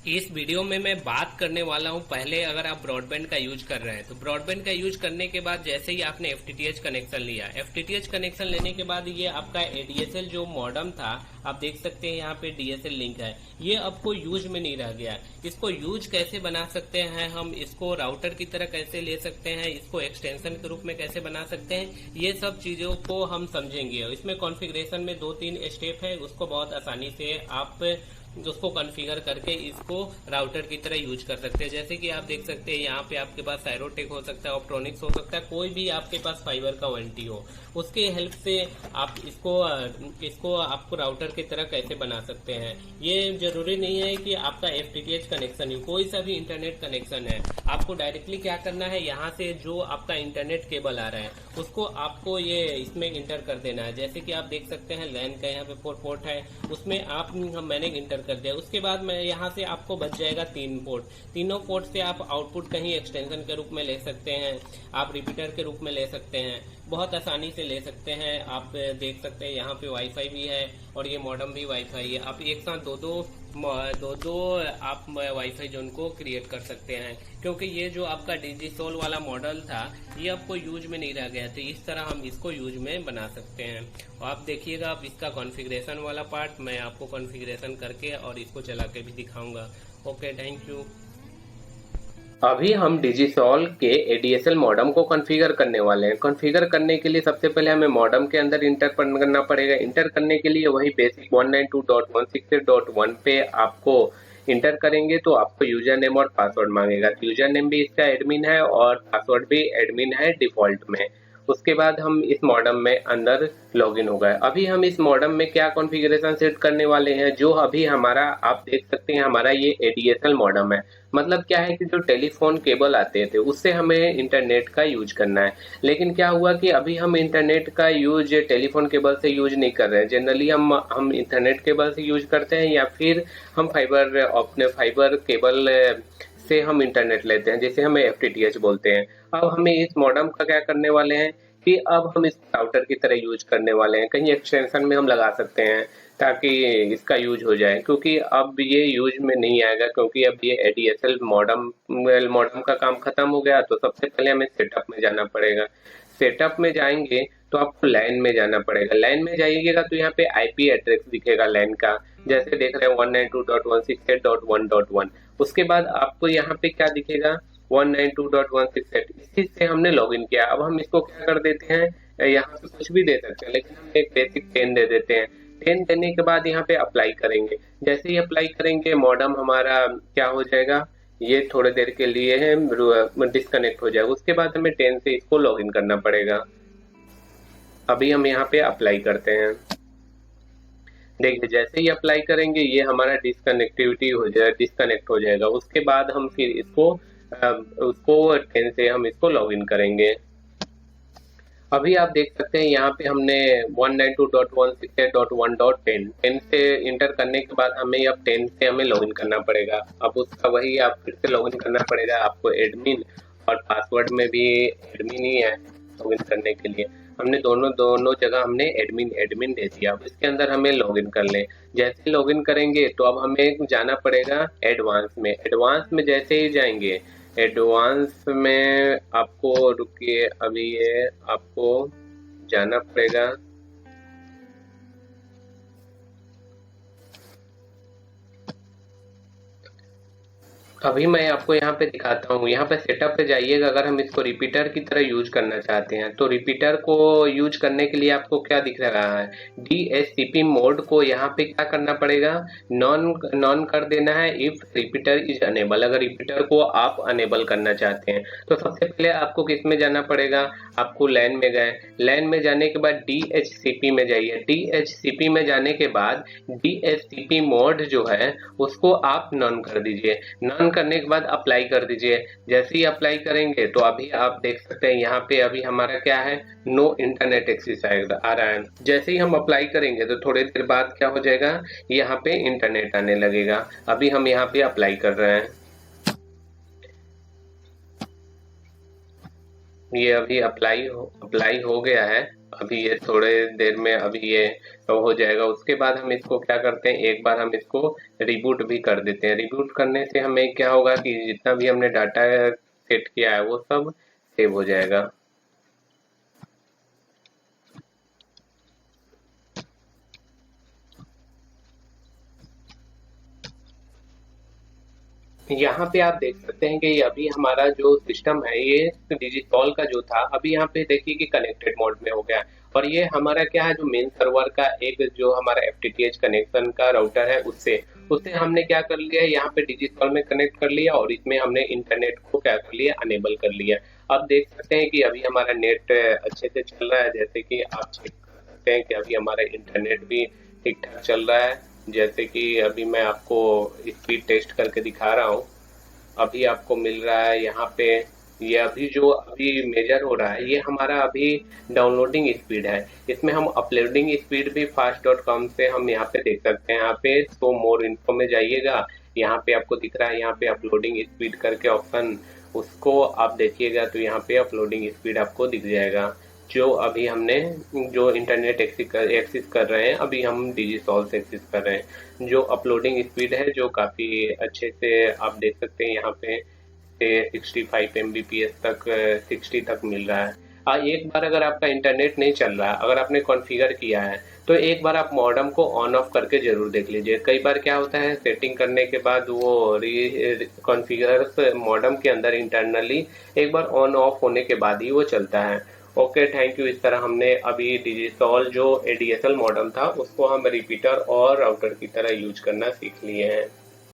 इस वीडियो में मैं बात करने वाला हूं, पहले अगर आप ब्रॉडबैंड का यूज कर रहे हैं तो ब्रॉडबैंड का यूज करने के बाद जैसे ही आपने एफटीटीएच कनेक्शन लिया, एफटीटीएच कनेक्शन लेने के बाद ये आपका एडीएसएल जो मॉडेम था, आप देख सकते हैं यहाँ पे डीएसएल लिंक है, ये आपको यूज में नहीं रह गया। इसको यूज कैसे बना सकते हैं, हम इसको राउटर की तरह कैसे ले सकते हैं, इसको एक्सटेंशन के रूप में कैसे बना सकते हैं, ये सब चीजों को हम समझेंगे। इसमें कॉन्फ़िगरेशन में 2-3 स्टेप है, उसको बहुत आसानी से आप उसको कॉन्फ़िगर करके इसको राउटर की तरह यूज कर सकते हैं। जैसे कि आप देख सकते हैं यहाँ पे आपके पास साइरोटेक हो सकता है, ऑप्ट्रॉनिक्स हो सकता है, कोई भी आपके पास फाइबर का ओएनटी हो, उसके हेल्प से आप इसको आपको राउटर की तरह कैसे बना सकते हैं। ये जरूरी नहीं है कि आपका एफटीटीएच कनेक्शन ही, कोई सा भी इंटरनेट कनेक्शन है, आपको डायरेक्टली क्या करना है, यहाँ से जो आपका इंटरनेट केबल आ रहा है उसको आपको ये इसमें इंटर कर देना है। जैसे कि आप देख सकते हैं लैन का यहाँ पे 4 पोर्ट है, उसमें आप मैंने इंटर कर दिया। उसके बाद मैं यहाँ से आपको बच जाएगा 3 पोर्ट। तीनों पोर्ट से आप आउटपुट कहीं एक्सटेंशन के रूप में ले सकते हैं, आप रिपीटर के रूप में ले सकते हैं, बहुत आसानी से ले सकते हैं। आप देख सकते हैं यहाँ पे वाईफाई भी है और ये मॉडेम भी वाईफाई है। आप एक साथ दो आप वाईफाई जोन को क्रिएट कर सकते हैं, क्योंकि ये जो आपका डिजिसोल वाला मॉडल था ये आपको यूज में नहीं रह गया, तो इस तरह हम इसको यूज में बना सकते हैं। और आप देखिएगा, आप इसका कॉन्फ़िगरेशन वाला पार्ट मैं आपको कॉन्फ़िगरेशन करके और इसको चला के भी दिखाऊंगा। Okay, thank you. अभी हम डिजिसॉल के एडीएसएल मॉडेम को कॉन्फ़िगर करने वाले हैं। कॉन्फ़िगर करने के लिए सबसे पहले हमें मॉडेम के अंदर इंटर करना पड़ेगा। इंटर करने के लिए वही बेसिक 192.168.1 पे आपको इंटर करेंगे तो आपको यूजर नेम और पासवर्ड मांगेगा। यूजर नेम भी इसका एडमिन है और पासवर्ड भी एडमिन है डिफॉल्ट में। उसके बाद हम इस मॉडेम में अंदर लॉगिन हो गए। अभी हम इस मॉडेम में क्या कॉन्फ़िगरेशन सेट करने वाले हैं, जो अभी हमारा आप देख सकते हैं हमारा ये एडीएसएल मॉडेम है। मतलब क्या है कि जो टेलीफोन केबल आते थे उससे हमें इंटरनेट का यूज करना है, लेकिन क्या हुआ कि अभी हम इंटरनेट का यूज टेलीफोन केबल से यूज नहीं कर रहे हैं। जनरली हम इंटरनेट केबल से यूज करते हैं या फिर हम अपने फाइबर केबल से हम इंटरनेट लेते हैं, जैसे हमें एफटीटीएच बोलते हैं। अब हमें इस मॉडेम का क्या करने वाले हैं कि अब हम इस राउटर की तरह यूज करने वाले हैं। कहीं एक्सटेंशन में हम लगा सकते हैं ताकि इसका यूज हो जाए, क्योंकि अब ये यूज में नहीं आएगा, क्योंकि अब ये एडीएसएल मॉडेम का काम खत्म हो गया। तो सबसे पहले हमें सेटअप में जाना पड़ेगा। सेटअप में जाएंगे तो आपको लाइन में जाना पड़ेगा। लाइन में जाइएगा तो यहाँ पे आईपी एड्रेस दिखेगा लाइन का, जैसे देख रहे हैं 192.168.1.1। उसके बाद आपको यहाँ पे क्या दिखेगा, 192.168। इसी से हमने लॉगिन किया। अब हम इसको क्या कर देते हैं, यहाँ पे कुछ भी दे सकते हैं, लेकिन हम एक बेसिक 10 दे देते हैं। 10 देने के बाद यहाँ पे अप्लाई करेंगे। जैसे ही अप्लाई करेंगे मॉडेम हमारा क्या हो जाएगा, ये थोड़ी देर के लिए है डिस्कनेक्ट हो जाएगा। उसके बाद हमें 10 से इसको लॉगिन करना पड़ेगा। अभी हम यहाँ पे अप्लाई करते हैं। देखिए, जैसे ही अप्लाई करेंगे ये हमारा डिस्कनेक्ट हो जाएगा। उसके बाद हम फिर उसको 10 से हम इसको लॉगिन करेंगे। अभी आप देख सकते हैं यहाँ पे हमने 192.168.1.10 10 से इंटर करने के बाद हमें अब 10 से हमें लॉगिन करना पड़ेगा। अब उसका वही आप फिर से लॉगिन करना पड़ेगा आपको एडमिन, और पासवर्ड में भी एडमिन ही है लॉगिन करने के लिए। हमने दोनों जगह हमने एडमिन एडमिन दे दिया। अब इसके अंदर हमें लॉगिन कर लें। जैसे लॉगिन करेंगे तो अब हमें जाना पड़ेगा एडवांस में। एडवांस में जैसे ही जाएंगे, एडवांस में आपको रुकिए, अभी ये आपको जाना पड़ेगा। अभी मैं आपको यहाँ पे दिखाता हूँ। यहाँ पे सेटअप पे जाइएगा। अगर हम इसको रिपीटर की तरह यूज करना चाहते हैं तो रिपीटर को यूज करने के लिए आपको क्या दिख रहा है, डीएचसीपी मोड को यहाँ पे क्या करना पड़ेगा, नॉन नॉन कर देना है इफ रिपीटर इज अनेबल। अगर रिपीटर को आप अनेबल करना चाहते हैं तो सबसे पहले आपको किस में जाना पड़ेगा, आपको लैन में गए। लैन में जाने के बाद डीएचसीपी में जाइए। डीएचसीपी में जाने के बाद डीएचसीपी मोड जो है उसको आप नॉन कर दीजिए। नॉन करने के बाद अप्लाई कर दीजिए। जैसे ही अप्लाई करेंगे तो अभी आप देख सकते हैं यहाँ पे अभी हमारा क्या है, नो इंटरनेट एक्सेस आ रहा है। जैसे ही हम अप्लाई करेंगे तो थोड़ी देर बाद क्या हो जाएगा, यहाँ पे इंटरनेट आने लगेगा। अभी हम यहाँ पे अप्लाई कर रहे हैं। ये अभी अप्लाई हो गया है। अभी ये थोड़े देर में अभी ये हो जाएगा। उसके बाद हम इसको क्या करते हैं, एक बार हम इसको रिबूट भी कर देते हैं। रिबूट करने से हमें क्या होगा कि जितना भी हमने डाटा सेट किया है वो सब सेव हो जाएगा। यहाँ पे आप देख सकते हैं कि अभी हमारा जो सिस्टम है ये डिजिसॉल्व का जो था, अभी यहाँ पे देखिए कि कनेक्टेड मोड में हो गया है। और ये हमारा क्या है, जो मेन सर्वर का एक जो हमारा एफटीटीएच कनेक्शन का राउटर है उससे उससे हमने क्या कर लिया है, यहाँ पे डिजिसॉल्व में कनेक्ट कर लिया और इसमें हमने इंटरनेट को क्या कर लिया, अनेबल कर लिया। अब देख सकते हैं कि अभी हमारा नेट अच्छे से चल रहा है। जैसे कि आप चेक कर सकते हैं कि अभी हमारा इंटरनेट भी ठीक ठाक चल रहा है। जैसे कि अभी मैं आपको स्पीड टेस्ट करके दिखा रहा हूँ। अभी आपको मिल रहा है यहाँ पे, ये अभी जो अभी मेजर हो रहा है ये हमारा अभी डाउनलोडिंग स्पीड है। इसमें हम अपलोडिंग स्पीड भी fast.com से हम यहाँ पे देख सकते हैं। यहाँ पे शो मोर इन्फो में जाइएगा, यहाँ पे आपको दिख रहा है, यहाँ पे अपलोडिंग स्पीड करके ऑप्शन, उसको आप देखिएगा तो यहाँ पे अपलोडिंग स्पीड आपको दिख जाएगा। जो अभी हमने जो इंटरनेट एक्सेस कर रहे हैं, अभी हम डिजिसॉल्व से एक्सेस कर रहे हैं। जो अपलोडिंग स्पीड है जो काफ़ी अच्छे से आप देख सकते हैं, यहाँ पे से 65 Mbps तक 60 तक मिल रहा है। एक बार अगर आपका इंटरनेट नहीं चल रहा, अगर आपने कॉन्फ़िगर किया है तो एक बार आप मॉडेम को ऑन ऑफ करके जरूर देख लीजिए। कई बार क्या होता है, सेटिंग करने के बाद वो कॉन्फ़िगर मॉडेम के अंदर इंटरनली एक बार ऑन ऑफ होने के बाद ही वो चलता है। Okay, thank you. इस तरह हमने अभी डिजिसॉल्व जो एडीएसएल मॉडेम था उसको हम रिपीटर और राउटर की तरह यूज करना सीख लिए हैं।